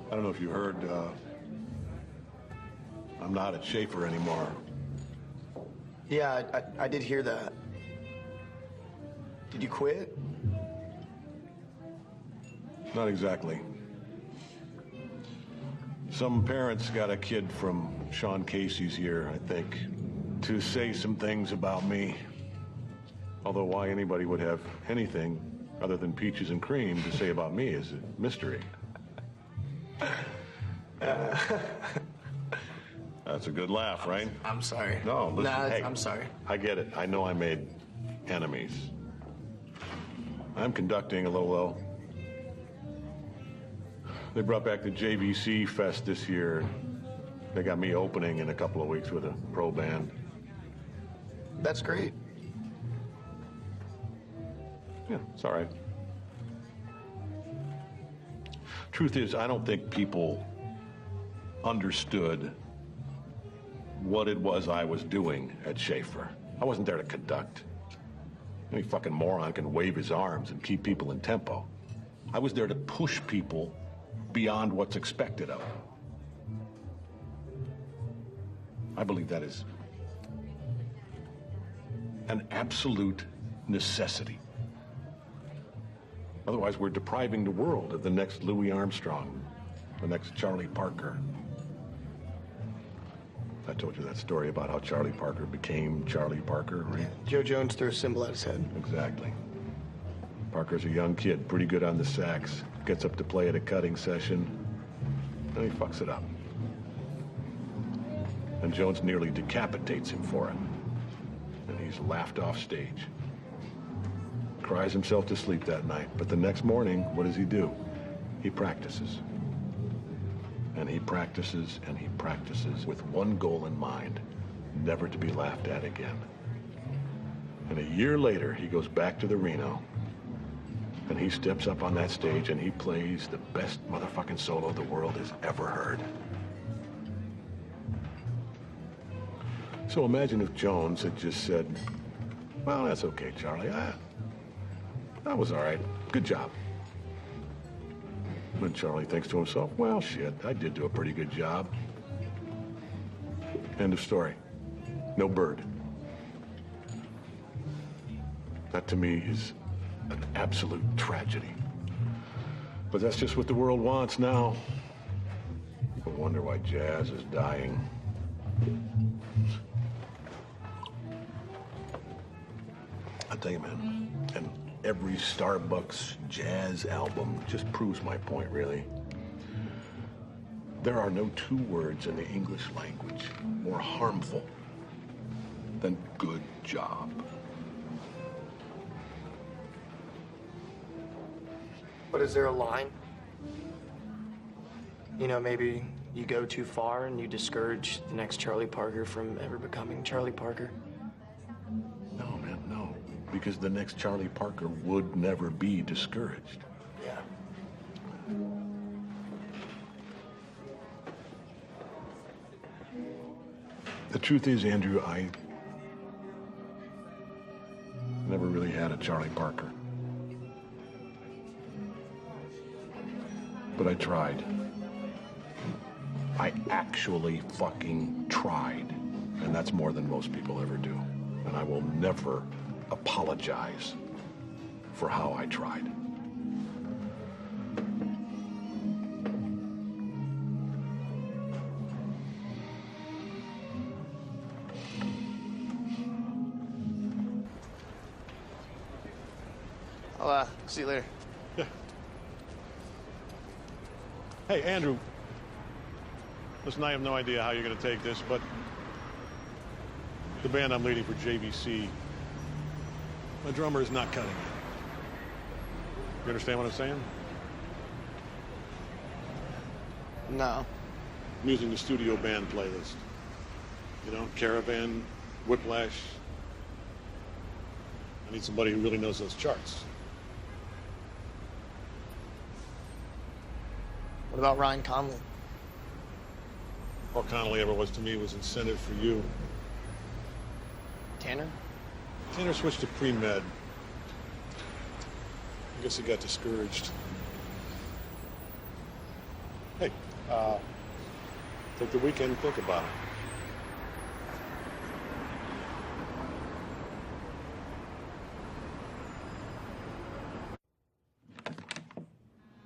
I don't know if you heard, I'm not at Schaefer anymore. Yeah, I did hear that. Did you quit? Not exactly. Some parents got a kid from Sean Casey's here, I think, to say some things about me. Although why anybody would have anything other than peaches and cream to say about me is a mystery. That's a good laugh, right? I'm sorry. No, listen, nah, hey, I'm sorry. I get it. I know I made enemies. I'm conducting a little. They brought back the JVC Fest this year. They got me opening in a couple of weeks with a pro band. That's great. Yeah, it's all right. Truth is, I don't think people understood what it was I was doing at Schaefer. I wasn't there to conduct. Any fucking moron can wave his arms and keep people in tempo. I was there to push people beyond what's expected of them. I believe that is an absolute necessity. Otherwise, we're depriving the world of the next Louis Armstrong, the next Charlie Parker. I told you that story about how Charlie Parker became Charlie Parker, right? Yeah, Joe Jones threw a cymbal at his head. Exactly. Parker's a young kid, pretty good on the sax, gets up to play at a cutting session, and he fucks it up. And Jones nearly decapitates him for it. And he's laughed off stage. Cries himself to sleep that night, but the next morning, what does he do? He practices. And he practices and he practices with one goal in mind, never to be laughed at again. And a year later, he goes back to the Reno, and he steps up on that stage and he plays the best motherfucking solo the world has ever heard. So imagine if Jones had just said, well, that's okay, Charlie. That was all right. Good job. And Charlie thinks to himself, well, shit, I did do a pretty good job. End of story. No bird. That, to me, is an absolute tragedy. But that's just what the world wants now. People wonder why jazz is dying. I'll tell you, man, and every Starbucks jazz album just proves my point, really. There are no two words in the English language more harmful than good job. But is there a line? You know, maybe you go too far and you discourage the next Charlie Parker from ever becoming Charlie Parker? No, man, no. Because the next Charlie Parker would never be discouraged. Yeah. The truth is, Andrew, I never really had a Charlie Parker. But I tried. I actually fucking tried. And that's more than most people ever do. And I will never apologize for how I tried. I'll see you later. Yeah. Hey, Andrew. Listen, I have no idea how you're going to take this, but the band I'm leading for JVC, my drummer is not cutting it. You understand what I'm saying? No. I'm using the studio band playlist. You know, Caravan, Whiplash. I need somebody who really knows those charts. What about Ryan Conley? All Connolly ever was to me was incentive for you. Tanner? Tanner switched to pre-med. I guess he got discouraged. Hey, take the weekend and think about it.